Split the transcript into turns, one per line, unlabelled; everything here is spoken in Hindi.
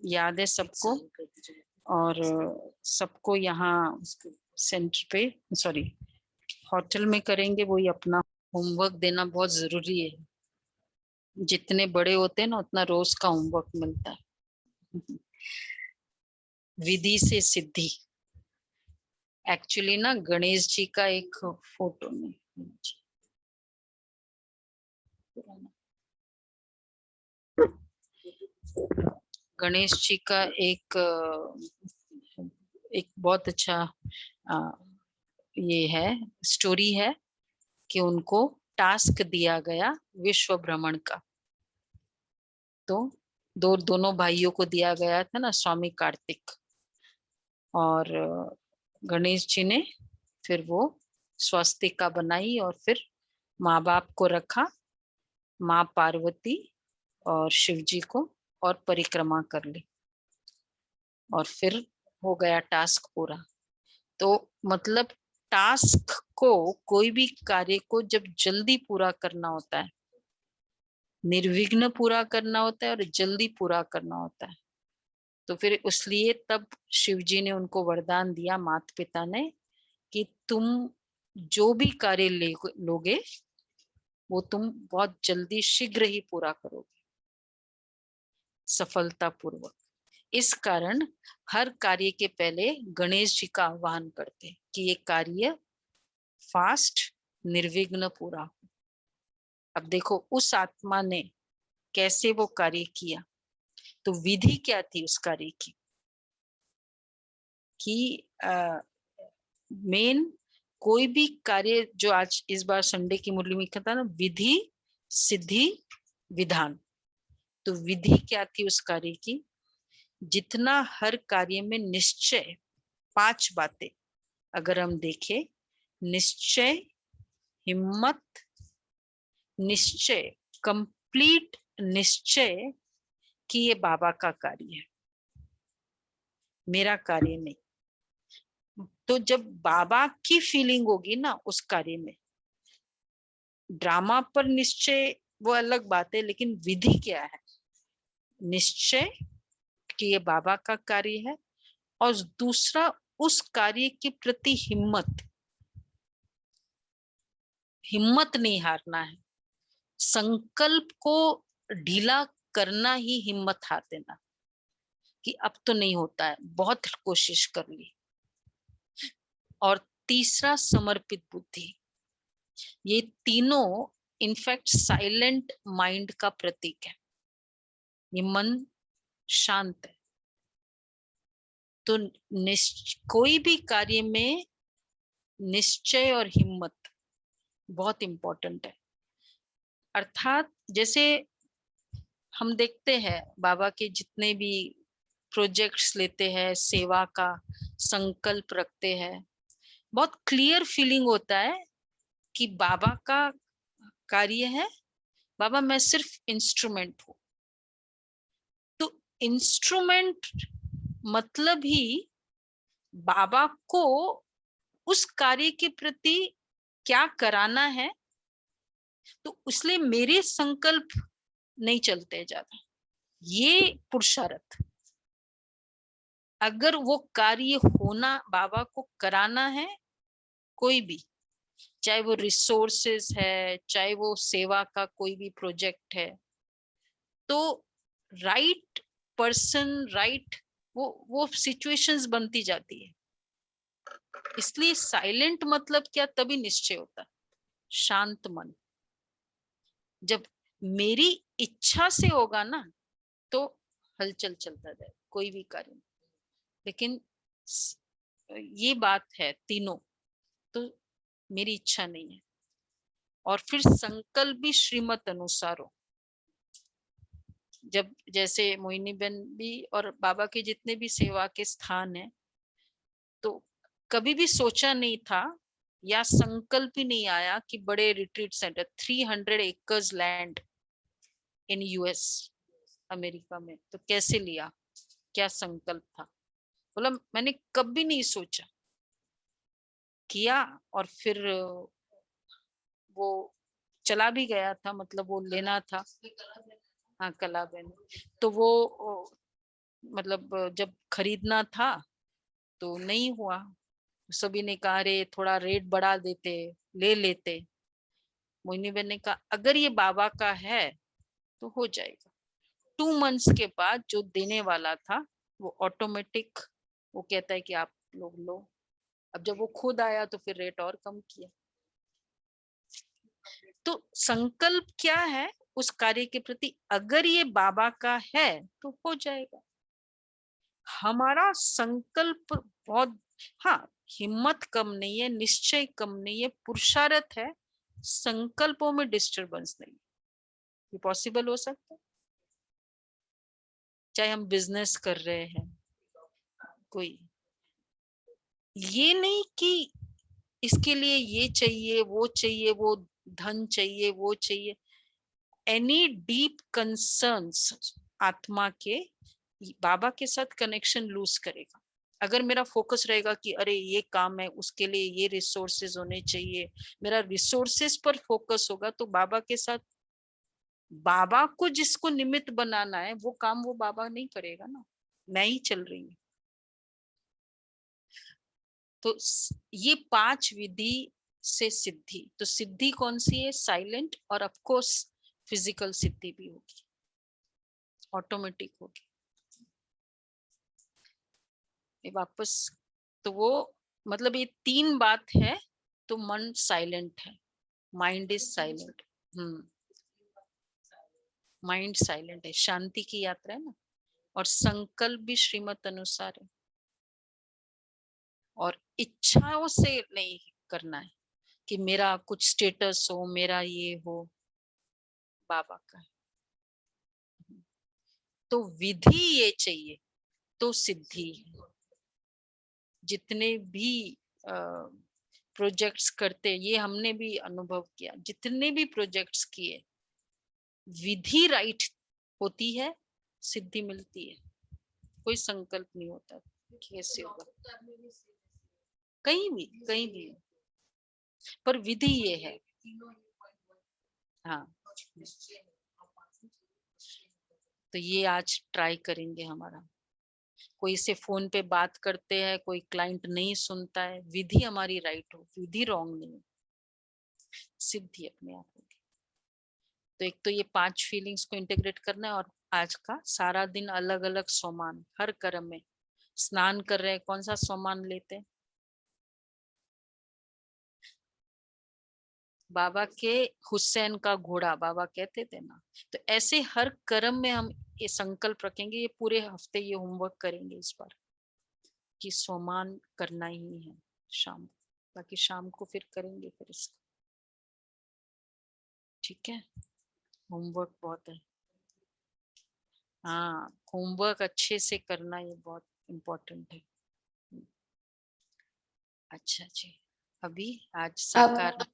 याद है सबको? और सबको यहाँ सेंटर पे, सॉरी होटल में करेंगे, वही अपना होमवर्क देना बहुत जरूरी है। जितने बड़े होते हैं ना उतना रोज का होमवर्क मिलता है। विधि से सिद्धि, एक्चुअली ना गणेश जी का एक फोटो में, गणेश जी का एक बहुत अच्छा ये है, स्टोरी है कि उनको टास्क दिया गया विश्व भ्रमण का। तो दोनों भाइयों को दिया गया था ना, स्वामी कार्तिक और गणेश जी ने फिर वो स्वस्तिका बनाई और फिर माँ बाप को रखा, माँ पार्वती और शिव जी को, और परिक्रमा कर ली और फिर हो गया टास्क पूरा। तो मतलब टास्क को, कोई भी कार्य को जब जल्दी पूरा करना होता है, निर्विघ्न पूरा करना होता है और जल्दी पूरा करना होता है, तो फिर इसलिए तब शिव जी ने उनको वरदान दिया, माता पिता ने, कि तुम जो भी कार्य लोगे वो तुम बहुत जल्दी शीघ्र ही पूरा करोगे, सफलतापूर्वक। इस कारण हर कार्य के पहले गणेश जी का आह्वान करते कि ये कार्य फास्ट, निर्विघ्न पूरा हो। अब देखो उस आत्मा ने कैसे वो कार्य किया। तो विधि क्या थी उस कार्य की, कि मेन कोई भी कार्य, जो आज इस बार संडे की मुरली में कहता ना, विधि सिद्धि विधान। तो विधि क्या थी उस कार्य की, जितना हर कार्य में निश्चय, 5 बातें अगर हम देखें, निश्चय, हिम्मत, निश्चय, कंप्लीट निश्चय कि ये बाबा का कार्य है, मेरा कार्य नहीं। तो जब बाबा की फीलिंग होगी ना उस कार्य में, ड्रामा पर निश्चय वो अलग बात है, लेकिन विधि क्या है, निश्चय कि ये बाबा का कार्य है, और दूसरा उस कार्य के प्रति हिम्मत, हिम्मत नहीं हारना है, संकल्प को ढीला करना ही हिम्मत हार देना, कि अब तो नहीं होता है, बहुत कोशिश कर ली। और तीसरा समर्पित बुद्धि। ये तीनों इनफैक्ट साइलेंट माइंड का प्रतीक है, ये मन शांत है। तो कोई भी कार्य में निश्चय और हिम्मत बहुत इंपॉर्टेंट है। अर्थात जैसे हम देखते हैं बाबा के जितने भी प्रोजेक्ट्स लेते हैं, सेवा का संकल्प रखते हैं, बहुत क्लियर फीलिंग होता है कि बाबा का कार्य है, बाबा मैं सिर्फ इंस्ट्रूमेंट हूं। तो इंस्ट्रूमेंट मतलब ही बाबा को उस कार्य के प्रति क्या कराना है, तो इसलिए मेरे संकल्प नहीं चलते ज्यादा, ये पुरुषार्थ। अगर वो कार्य होना, बाबा को कराना है, कोई भी, चाहे वो रिसोर्सेस है, चाहे वो सेवा का कोई भी प्रोजेक्ट है, तो राइट पर्सन, राइट वो सिचुएशंस बनती जाती है। इसलिए साइलेंट मतलब क्या, तभी निश्चय होता है, शांत मन। जब मेरी इच्छा से होगा ना तो हलचल चलता जाए कोई भी कार्य में, लेकिन ये बात है तीनों, तो मेरी इच्छा नहीं है। और फिर संकल्प भी श्रीमत अनुसार हो। जब जैसे मोहिनी बहन भी और बाबा के जितने भी सेवा के स्थान है, तो कभी भी सोचा नहीं था या संकल्प ही नहीं आया कि बड़े retreat centre, 300 acres land in US, America में, तो कैसे लिया, क्या संकल्प था, बोला मैंने कभी नहीं सोचा, किया और फिर वो चला भी गया था, मतलब वो लेना था। हाँ कला बहन, तो वो मतलब जब खरीदना था तो नहीं हुआ, सभी ने कहा अरे थोड़ा रेट बढ़ा देते, ले लेते। मोहिनी बहन ने कहा अगर ये बाबा का है तो हो जाएगा। 2 मंथ्स के बाद जो देने वाला था वो ऑटोमेटिक वो कहता है कि आप लोग लो। अब जब वो खुद आया तो फिर रेट और कम किया। तो संकल्प क्या है उस कार्य के प्रति, अगर ये बाबा का है तो हो जाएगा। हमारा संकल्प बहुत, हाँ, हिम्मत कम नहीं है, निश्चय कम नहीं है, पुरुषार्थ है, संकल्पों में डिस्टरबेंस नहीं। ये पॉसिबल हो सकता है। चाहे हम बिजनेस कर रहे हैं, कोई ये नहीं कि इसके लिए ये चाहिए, वो धन चाहिए, वो चाहिए। एनी डीप कंसर्न्स आत्मा के बाबा के साथ कनेक्शन लूज करेगा। अगर मेरा फोकस रहेगा कि अरे ये काम है, उसके लिए ये रिसोर्सेज होने चाहिए, मेरा रिसोर्सेज पर फोकस होगा, तो बाबा के साथ, बाबा को जिसको निमित्त बनाना है वो काम वो बाबा नहीं करेगा ना, मैं ही चल रही हूँ। तो ये 5 विधि से सिद्धि, तो सिद्धि कौन सी है? साइलेंट, और ऑफ कोर्स फिजिकल सिद्धि भी होगी, ऑटोमेटिक होगी। ये वापस, तो वो मतलब ये 3 बात है। तो मन साइलेंट है, mind is silent. Mind silent है, शांति की यात्रा है ना। और संकल्प भी श्रीमत अनुसार है, और इच्छाओं से नहीं करना है कि मेरा कुछ स्टेटस हो, मेरा ये हो, बाबा का है। तो विधि ये चाहिए तो सिद्धि है। जितने भी प्रोजेक्ट्स करते, ये हमने भी अनुभव किया, जितने भी प्रोजेक्ट्स किए, विधि राइट होती है, सिद्धि मिलती है। कोई संकल्प नहीं होता कैसे होगा, कहीं भी, पर विधि ये है। हाँ, तो ये आज ट्राई करेंगे हमारा। कोई से फोन पे बात करते हैं, कोई क्लाइंट नहीं सुनता है, विधि हमारी राइट हो, विधि रॉन्ग नहीं, सिद्धि अपने आप होगी। तो एक तो ये 5 फीलिंग्स को इंटीग्रेट करना है, और आज का सारा दिन अलग अलग सोमान, हर कर्म में स्नान कर रहे हैं, कौन सा सोमान लेते हैं? बाबा के हुसैन का घोड़ा बाबा कहते थे ना। तो ऐसे हर कर्म में हम ये संकल्प रखेंगे, ये पूरे हफ्ते ये होमवर्क करेंगे इस बार कि सोमान करना ही है शाम को, बाकी शाम को फिर करेंगे फिर इसको। ठीक है, होमवर्क बहुत है। हाँ, होमवर्क अच्छे से करना ये बहुत इम्पोर्टेंट है। अच्छा जी, अभी आज
अब
साकार